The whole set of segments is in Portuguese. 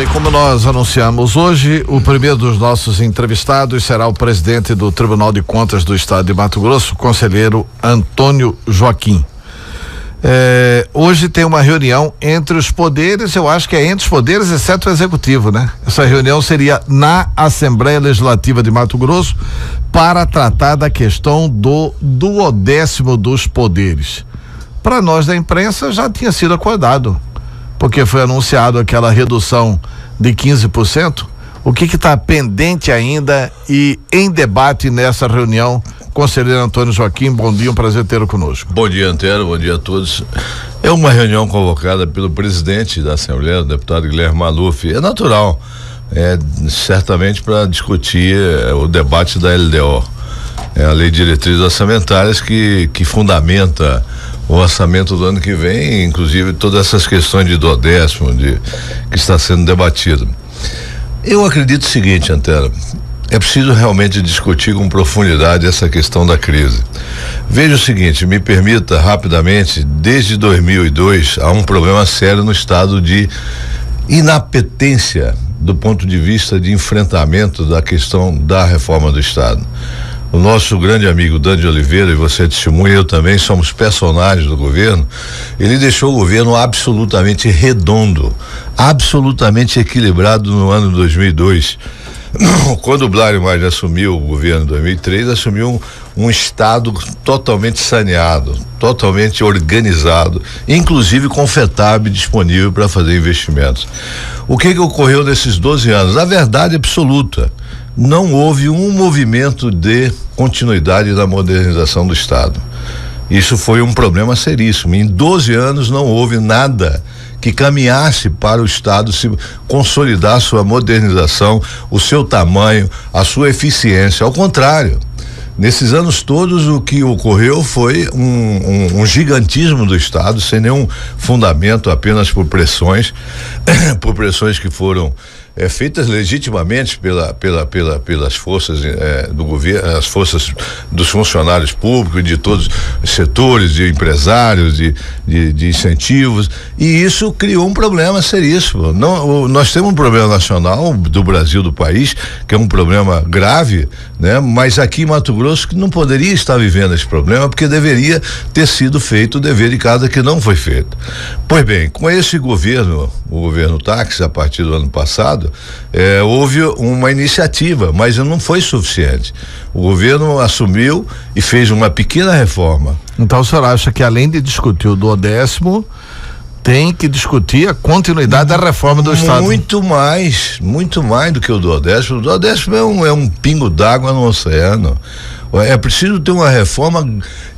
Bem, como nós anunciamos hoje, o primeiro dos nossos entrevistados será o presidente do Tribunal de Contas do Estado de Mato Grosso, o conselheiro Antônio Joaquim. Hoje tem uma reunião entre os poderes, eu acho que é entre os poderes, exceto o executivo, né? Essa reunião seria na Assembleia Legislativa de Mato Grosso para tratar da questão do 12º dos poderes. Para nós da imprensa já tinha sido acordado, porque foi anunciado aquela redução de 15%. O que está pendente ainda e em debate nessa reunião? Conselheiro Antônio Joaquim, bom dia, um prazer tê-lo conosco. Bom dia, Antero, bom dia a todos. É uma reunião convocada pelo presidente da Assembleia, o deputado Guilherme Maluf. É natural, certamente para discutir o debate da LDO, a Lei de Diretrizes Orçamentárias que fundamenta o orçamento do ano que vem, inclusive todas essas questões de 12º que está sendo debatido. Eu acredito o seguinte, Antero, é preciso realmente discutir com profundidade essa questão da crise. Veja o seguinte, me permita rapidamente, desde 2002 há um problema sério no estado de inapetência do ponto de vista de enfrentamento da questão da reforma do Estado. O nosso grande amigo Dante Oliveira, e você é testemunha, eu também, somos personagens do governo. Ele deixou o governo absolutamente redondo, absolutamente equilibrado no ano 2002. Quando o Blário Maggi assumiu o governo em 2003, assumiu um estado totalmente saneado, totalmente organizado, inclusive com FETAB disponível para fazer investimentos. O que ocorreu nesses 12 anos? A verdade absoluta, não houve um movimento de continuidade da modernização do Estado. Isso foi um problema seríssimo. Em 12 anos não houve nada que caminhasse para o Estado se consolidar sua modernização, o seu tamanho, a sua eficiência. Ao contrário, nesses anos todos o que ocorreu foi um gigantismo do Estado, sem nenhum fundamento, apenas por pressões que foram feitas legitimamente pelas forças do governo, as forças dos funcionários públicos, de todos os setores, de empresários, de incentivos, e isso criou um problema seríssimo. Nós temos um problema nacional do Brasil, do país, que é um problema grave, né? Mas aqui em Mato Grosso que não poderia estar vivendo esse problema, porque deveria ter sido feito o dever de casa, que não foi feito. Pois bem, com esse governo, o governo Táxi, a partir do ano passado, houve uma iniciativa, mas não foi suficiente. O governo assumiu e fez uma pequena reforma. Então o senhor acha que além de discutir o 12º, tem que discutir a continuidade da reforma do Estado? Muito mais do que o 12º. O 12º é um pingo d'água no oceano. É preciso ter uma reforma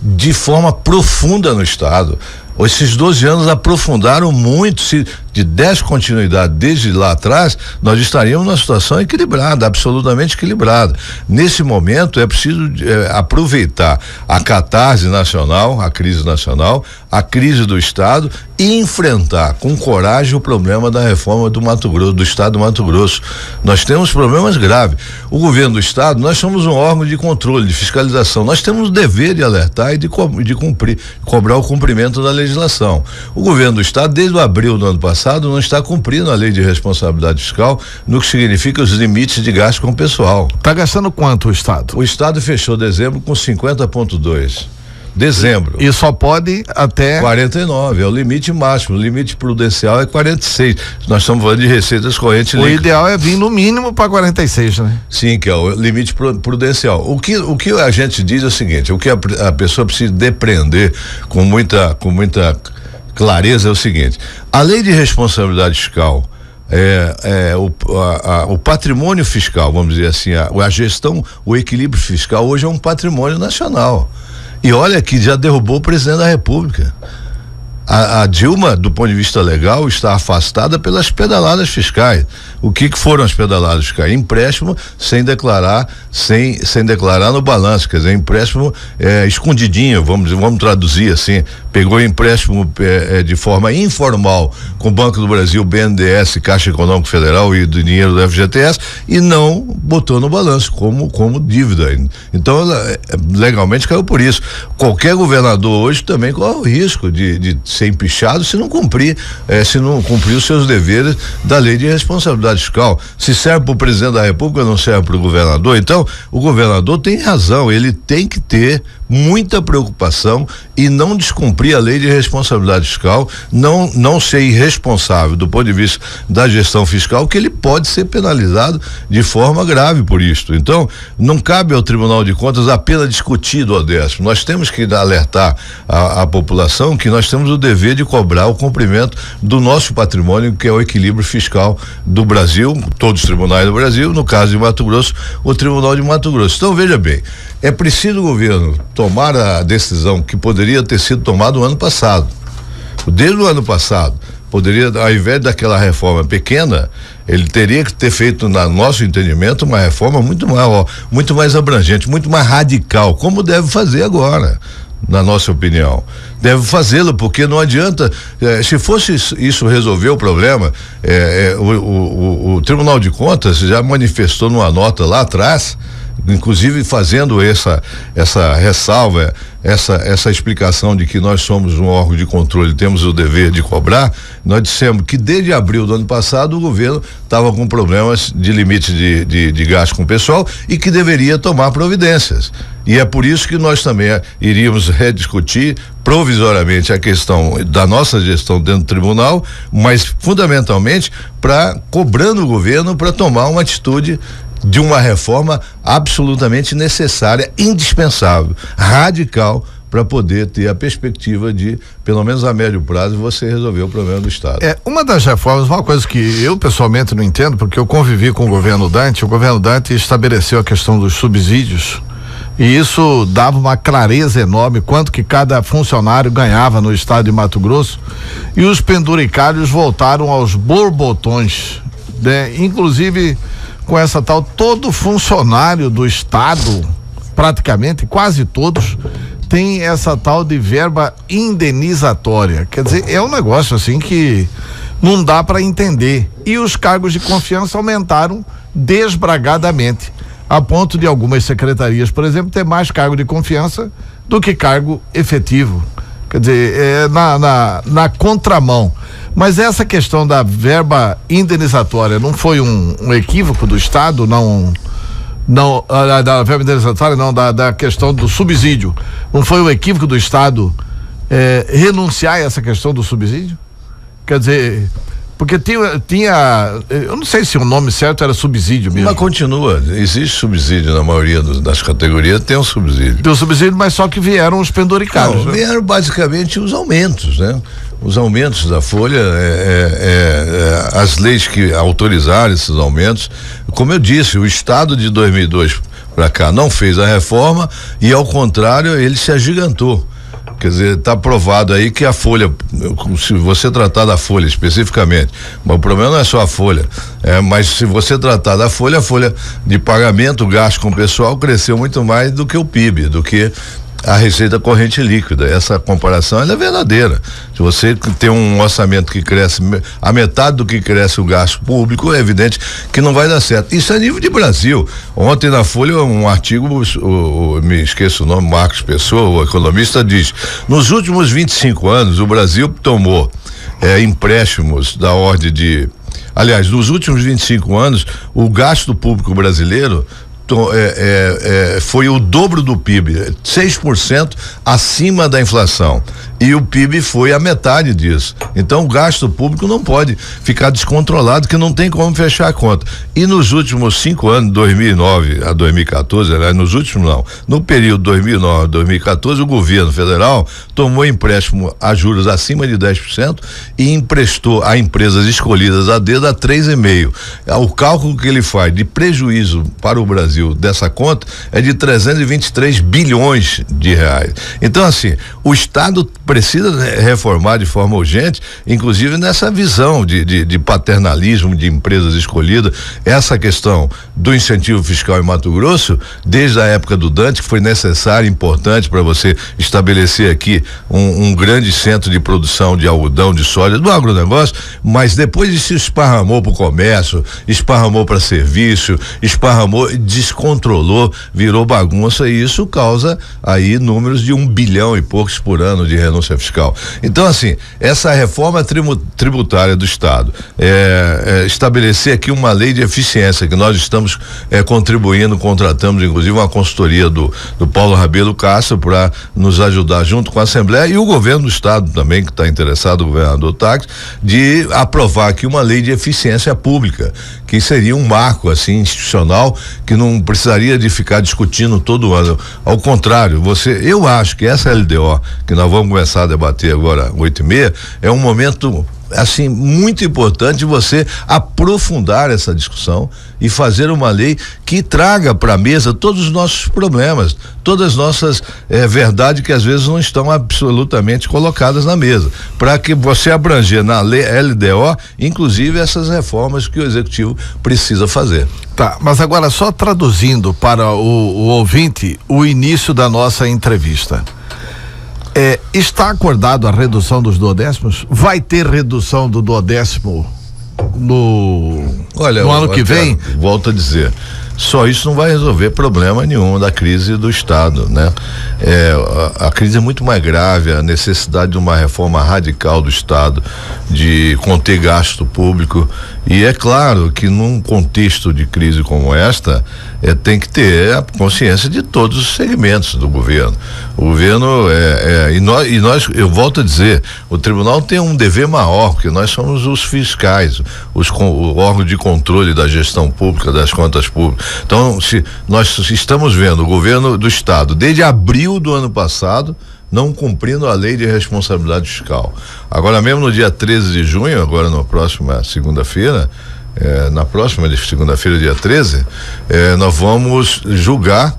de forma profunda no Estado. Esses 12 anos aprofundaram muito. Se de 10 continuidade desde lá atrás, nós estaríamos numa situação equilibrada, absolutamente equilibrada. Nesse momento é preciso aproveitar a catarse nacional, a crise nacional, a crise do Estado, e enfrentar com coragem o problema da reforma do Mato Grosso, do Estado do Mato Grosso. Nós temos problemas graves. O governo do Estado, nós somos um órgão de controle, de fiscalização. Nós temos o dever de alertar e de cumprir, cobrar o cumprimento da legislação. O governo do Estado, desde o abril do ano passado, não está cumprindo a lei de responsabilidade fiscal, no que significa os limites de gasto com o pessoal. Está gastando quanto o Estado? O Estado fechou dezembro com 50,2. Dezembro. E só pode até 49, é o limite máximo. O limite prudencial é 46. Nós estamos falando de receitas correntes. O ideal é vir no mínimo para 46, né? Sim, que é o limite prudencial. O que a gente diz é o seguinte: o que a pessoa precisa depreender com muita clareza é o seguinte: a lei de responsabilidade fiscal, o patrimônio fiscal, vamos dizer assim, a gestão, o equilíbrio fiscal hoje é um patrimônio nacional. E olha que já derrubou o presidente da República. A Dilma, do ponto de vista legal, está afastada pelas pedaladas fiscais. O que foram as pedaladas fiscais? Empréstimo sem declarar no balanço, quer dizer, empréstimo escondidinho, vamos traduzir assim, pegou empréstimo de forma informal com o Banco do Brasil, BNDES, Caixa Econômica Federal e do dinheiro do FGTS e não botou no balanço como dívida. Então, legalmente caiu por isso. Qualquer governador hoje também corre o risco de ser empichado se não cumprir os seus deveres da lei de responsabilidade fiscal. Se serve para o presidente da República, não serve para o governador. Então, o governador tem razão, ele tem que ter muita preocupação e não descumprir a lei de responsabilidade fiscal, não ser irresponsável do ponto de vista da gestão fiscal, que ele pode ser penalizado de forma grave por isto. Então, não cabe ao Tribunal de Contas apenas discutir do Odécio. Nós temos que alertar a população que nós temos o dever de cobrar o cumprimento do nosso patrimônio, que é o equilíbrio fiscal do Brasil, todos os tribunais do Brasil, no caso de Mato Grosso, o Tribunal de Mato Grosso. Então, veja bem, é preciso o governo tomar a decisão que poderia ter sido tomada no ano passado. Desde o ano passado, poderia, ao invés daquela reforma pequena, ele teria que ter feito, no nosso entendimento, uma reforma muito mais abrangente, muito mais radical, como deve fazer agora, na nossa opinião. Deve fazê-lo, porque não adianta, se fosse isso resolver o problema, o Tribunal de Contas já manifestou numa nota lá atrás, inclusive fazendo essa ressalva, essa explicação de que nós somos um órgão de controle, temos o dever de cobrar. Nós dissemos que desde abril do ano passado o governo estava com problemas de limite de gasto com o pessoal e que deveria tomar providências. E é por isso que nós também iríamos rediscutir provisoriamente a questão da nossa gestão dentro do tribunal, mas fundamentalmente cobrando o governo para tomar uma atitude de uma reforma absolutamente necessária, indispensável, radical, para poder ter a perspectiva de, pelo menos a médio prazo, você resolver o problema do Estado. Uma das reformas, uma coisa que eu pessoalmente não entendo, porque eu convivi com o governo Dante estabeleceu a questão dos subsídios, e isso dava uma clareza enorme quanto que cada funcionário ganhava no estado de Mato Grosso, e os penduricários voltaram aos borbotões, né? Inclusive com essa tal, todo funcionário do estado, praticamente, quase todos, tem essa tal de verba indenizatória. Quer dizer, é um negócio assim que não dá para entender. E os cargos de confiança aumentaram desbragadamente, a ponto de algumas secretarias, por exemplo, ter mais cargo de confiança do que cargo efetivo. Quer dizer, na contramão. Mas essa questão da verba indenizatória não foi um equívoco do Estado? Da verba indenizatória, não, da questão do subsídio. Não foi um equívoco do Estado renunciar a essa questão do subsídio? Quer dizer, porque tinha, eu não sei se o nome certo era subsídio mesmo. Mas continua, existe subsídio na maioria das categorias, tem um subsídio. Tem um subsídio, mas só que vieram os penduricários. Não, vieram basicamente os aumentos, né? Os aumentos da folha, as leis que autorizaram esses aumentos. Como eu disse, o Estado de 2002 para cá não fez a reforma e, ao contrário, ele se agigantou. Quer dizer, está provado aí que a folha, se você tratar da folha especificamente, mas o problema não é só a folha, mas se você tratar da folha, a folha de pagamento, gasto com o pessoal cresceu muito mais do que o PIB, do que a receita corrente líquida. Essa comparação ela é verdadeira. Se você tem um orçamento que cresce a metade do que cresce o gasto público, é evidente que não vai dar certo. Isso é nível de Brasil. Ontem na Folha um artigo, me esqueço o nome, Marcos Pessoa, o economista, diz: nos últimos 25 anos o Brasil tomou empréstimos da ordem de, aliás, nos últimos 25 anos o gasto público brasileiro foi o dobro do PIB, 6% acima da inflação, e o PIB foi a metade disso. Então o gasto público não pode ficar descontrolado, que não tem como fechar a conta. E nos últimos 5 anos, 2009 a 2014, nos últimos não, no período 2009 a 2014, o governo federal tomou empréstimo a juros acima de 10% e emprestou a empresas escolhidas a dedo a 3,5%. O cálculo que ele faz de prejuízo para o Brasil dessa conta é de 323 bilhões de reais. Então, assim, o Estado precisa reformar de forma urgente, inclusive nessa visão de paternalismo de empresas escolhidas, essa questão do incentivo fiscal em Mato Grosso, desde a época do Dante, que foi necessário, importante para você estabelecer aqui um grande centro de produção de algodão, de soja, do agronegócio, mas depois isso esparramou para o comércio, esparramou para serviço, esparramou, descontrolou, virou bagunça, e isso causa aí números de 1 bilhão e poucos por ano de renúncia fiscal. Então, assim, essa reforma tributária do Estado, estabelecer aqui uma lei de eficiência, que nós estamos contribuindo, contratamos inclusive uma consultoria do Paulo Rabelo Castro para nos ajudar junto com a Assembleia e o governo do Estado também, que está interessado, o governador Tacks, de aprovar aqui uma lei de eficiência pública, que seria um marco assim institucional, que não precisaria de ficar discutindo todo ano. Ao contrário, eu acho que essa LDO que nós vamos começar a debater agora 8h30 é um momento assim muito importante você aprofundar essa discussão e fazer uma lei que traga para a mesa todos os nossos problemas, todas as nossas verdades que às vezes não estão absolutamente colocadas na mesa, para que você abranger na lei LDO, inclusive essas reformas que o executivo precisa fazer. Tá, mas agora só traduzindo para o ouvinte o início da nossa entrevista. Está acordado a redução dos duodécimos? Vai ter redução do duodécimo no ano que vem? Volto a dizer, só isso não vai resolver problema nenhum da crise do Estado, né? A crise é muito mais grave, a necessidade de uma reforma radical do Estado, de conter gasto público, e é claro que num contexto de crise como esta, tem que ter a consciência de todos os segmentos do governo. O governo e nós, eu volto a dizer, o tribunal tem um dever maior, porque nós somos os fiscais, o órgão de controle da gestão pública, das contas públicas. Então, se nós estamos vendo o governo do Estado, desde abril do ano passado, não cumprindo a lei de responsabilidade fiscal. Agora mesmo no dia 13 de junho, agora na próxima segunda-feira, dia 13, nós vamos julgar,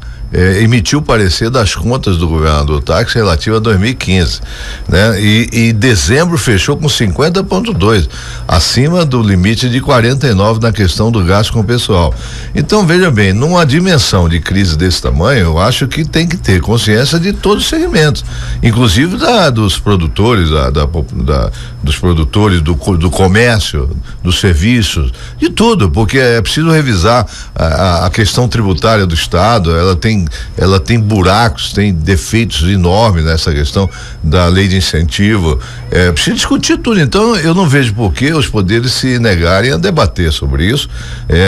emitiu o parecer das contas do governador Tacks relativo a 2015, né? E dezembro fechou com 50,2, acima do limite de 49 na questão do gasto com o pessoal. Então, veja bem, numa dimensão de crise desse tamanho, eu acho que tem que ter consciência de todos os segmentos, inclusive dos produtores, dos produtores do comércio, dos serviços, de tudo, porque é preciso revisar a questão tributária do Estado. Ela tem buracos, tem defeitos enormes nessa questão da lei de incentivo. Precisa discutir tudo. Então, eu não vejo por que os poderes se negarem a debater sobre isso.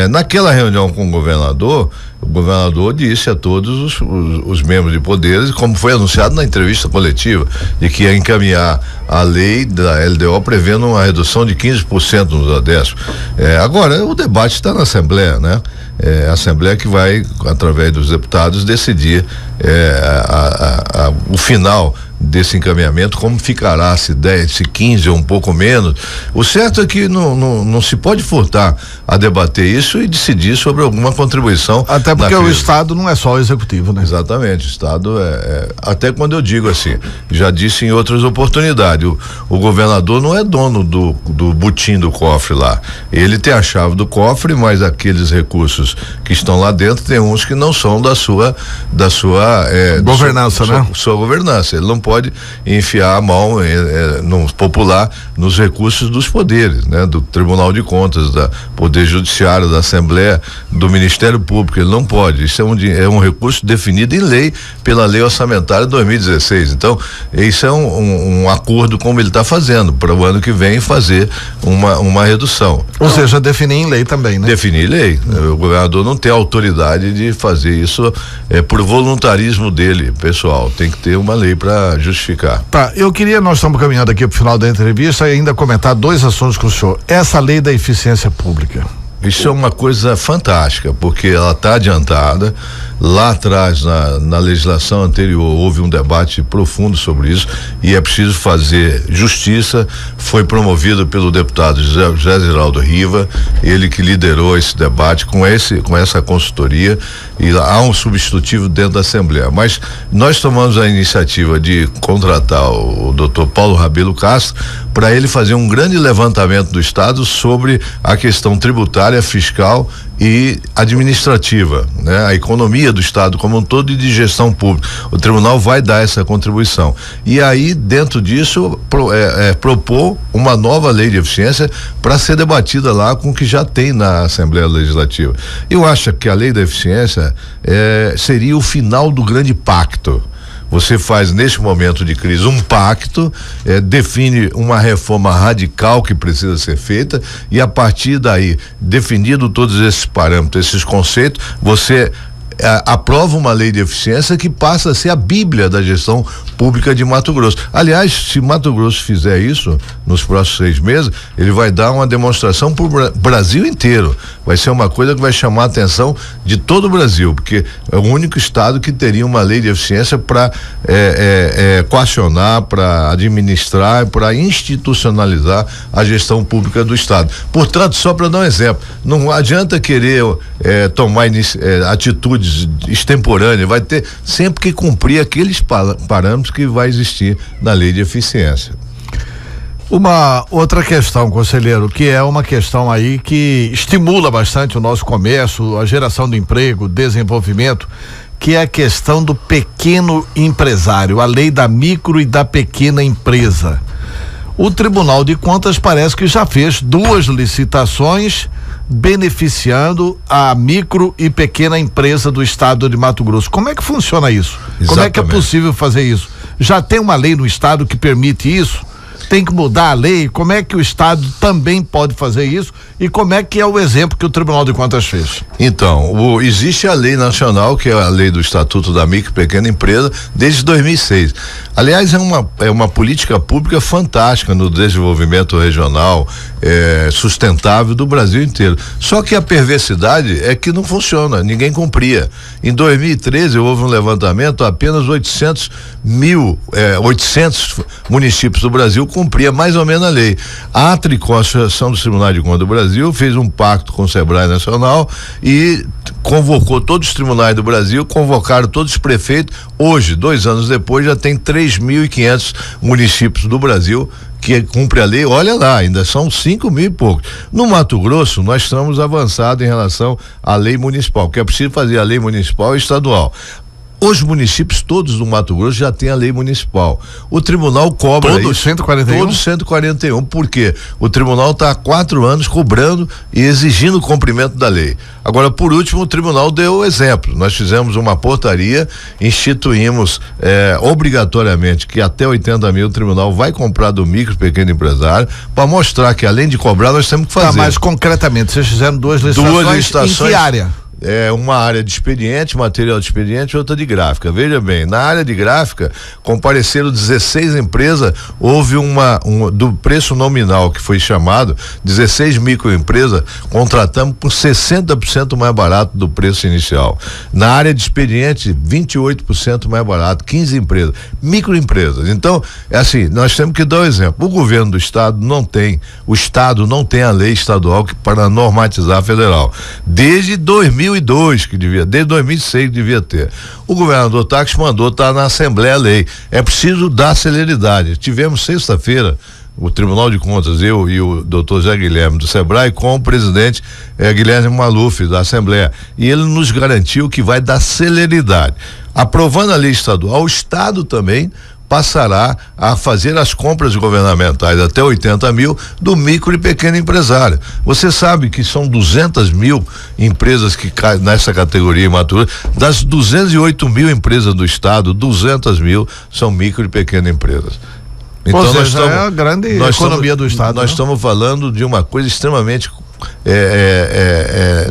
Naquela reunião com o governador disse a todos os membros de poderes, como foi anunciado na entrevista coletiva, de que ia encaminhar a lei da LDO prevendo uma redução de 15% no duodécimo. Agora, o debate está na Assembleia, né? A Assembleia que vai, através dos deputados, decidir o final desse encaminhamento, como ficará, se 10, se 15 ou um pouco menos. O certo é que não se pode furtar a debater isso e decidir sobre alguma contribuição. Até porque o Estado não é só o executivo, né? Exatamente, o Estado até quando eu digo assim, já disse em outras oportunidades, o governador não é dono do butim do cofre lá. Ele tem a chave do cofre, mas aqueles recursos que estão lá dentro, tem uns que não são da sua governança, né? Sua governança. Ele não pode enfiar a mão no popular nos recursos dos poderes, né? Do Tribunal de Contas, da Poder Judiciário, da Assembleia, do Ministério Público. Ele não pode. Isso é um recurso definido em lei pela Lei Orçamentária de 2016. Então, isso é um acordo como ele está fazendo para o ano que vem fazer uma redução. Ou seja, definir em lei também, né? Definir em lei. O governador não tem autoridade de fazer isso por voluntarismo dele, pessoal. Tem que ter uma lei para justificar. Tá, nós estamos caminhando aqui para o final da entrevista e ainda comentar 2 assuntos com o senhor. Essa lei da eficiência pública, Isso é uma coisa fantástica, porque ela está adiantada. Lá atrás, na legislação anterior, houve um debate profundo sobre isso e é preciso fazer justiça. Foi promovido pelo deputado José Geraldo Riva, ele que liderou esse debate com essa consultoria, e há um substitutivo dentro da Assembleia. Mas nós tomamos a iniciativa de contratar o Dr. Paulo Rabelo Castro para ele fazer um grande levantamento do Estado sobre a questão tributária, fiscal e administrativa, né? A economia do Estado como um todo e de gestão pública. O tribunal vai dar essa contribuição. E aí, dentro disso, propor uma nova lei de eficiência para ser debatida lá com o que já tem na Assembleia Legislativa. Eu acho que a lei da eficiência seria o final do grande pacto. Você faz, neste momento de crise, um pacto, define uma reforma radical que precisa ser feita, e a partir daí, definido todos esses parâmetros, esses conceitos, você aprova uma lei de eficiência que passa a ser a bíblia da gestão pública de Mato Grosso. Aliás, se Mato Grosso fizer isso nos próximos 6 meses, ele vai dar uma demonstração para o Brasil inteiro. Vai ser uma coisa que vai chamar a atenção de todo o Brasil, porque é o único estado que teria uma lei de eficiência para coacionar, para administrar, para institucionalizar a gestão pública do estado. Portanto, só para dar um exemplo, não adianta querer tomar atitudes extemporâneas, vai ter sempre que cumprir aqueles parâmetros que vai existir na lei de eficiência. Uma outra questão, conselheiro, que é uma questão aí que estimula bastante o nosso comércio, a geração de emprego, desenvolvimento, que é a questão do pequeno empresário, a lei da micro e da pequena empresa. O Tribunal de Contas parece que já fez 2 licitações beneficiando a micro e pequena empresa do estado de Mato Grosso. Como é que funciona isso? Exatamente. Como é que é possível fazer isso? Já tem uma lei no estado que permite isso? Tem que mudar a lei? Como é que o estado também pode fazer isso? E como é que é o exemplo que o Tribunal de Contas fez? Então, existe a lei nacional, que é a lei do Estatuto da Micro e Pequena Empresa, desde 2006. Aliás, é uma política pública fantástica no desenvolvimento regional, sustentável do Brasil inteiro. Só que a perversidade é que não funciona, ninguém cumpria. Em 2013 houve um levantamento, apenas 800 municípios do Brasil cumpria mais ou menos a lei. A ATRICOM, a Associação dos Tribunais de Contas do Brasil, fez um pacto com o Sebrae Nacional e convocou todos os tribunais do Brasil, convocaram todos os prefeitos. Hoje, 2 anos depois, já tem 3.500 municípios do Brasil que cumpre a lei. Olha lá, ainda são 5.000 e poucos. No Mato Grosso, nós estamos avançados em relação à lei municipal, porque é preciso fazer a lei municipal e estadual. Os municípios todos do Mato Grosso já têm a lei municipal. O tribunal cobra todos 141? Todos 141, porque o tribunal está há 4 anos cobrando e exigindo o cumprimento da lei. Agora, por último, o tribunal deu o exemplo. Nós fizemos uma portaria, instituímos obrigatoriamente que até 80 mil o tribunal vai comprar do micro e pequeno empresário, para mostrar que além de cobrar, nós temos que fazer. Mas concretamente, vocês fizeram 2 licitações. Em que área? Uma área de expediente, material de expediente, outra de gráfica. Veja bem, na área de gráfica compareceram 16 empresas, houve do preço nominal que foi chamado, 16 microempresas, contratamos por 60% mais barato do preço inicial. Na área de expediente, 28% mais barato, 15 empresas, microempresas. Então, nós temos que dar um exemplo. O governo do estado o estado não tem a lei estadual para normatizar a federal. Desde 2002 desde 2006 que devia ter. O governador Táxi mandou estar na Assembleia a lei. É preciso dar celeridade. Tivemos sexta-feira o Tribunal de Contas, eu e o doutor Zé Guilherme do Sebrae, com o presidente Guilherme Maluf da Assembleia, e ele nos garantiu que vai dar celeridade. Aprovando a lei estadual, o estado também passará a fazer as compras governamentais até 80 mil do micro e pequeno empresário. Você sabe que são 200 mil empresas que caem nessa categoria imatura. Das 208 mil empresas do estado, 200 mil são micro e pequenas empresas. Então nós estamos, é a grande economia do estado. Nós estamos falando de uma coisa extremamente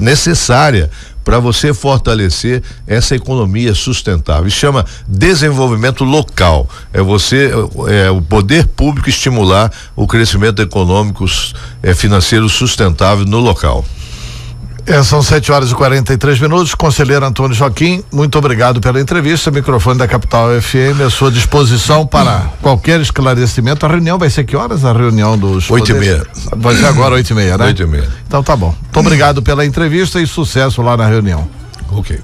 necessária para você fortalecer essa economia sustentável. Isso chama desenvolvimento local. O poder público estimular o crescimento econômico, financeiro sustentável no local. São 7h43. Conselheiro Antônio Joaquim, muito obrigado pela entrevista. Microfone da Capital FM à sua disposição para qualquer esclarecimento. A reunião vai ser que horas? A reunião dos 8h30. Vai ser agora 8h30, né? 8h30. Então tá bom. Muito obrigado pela entrevista e sucesso lá na reunião. Ok.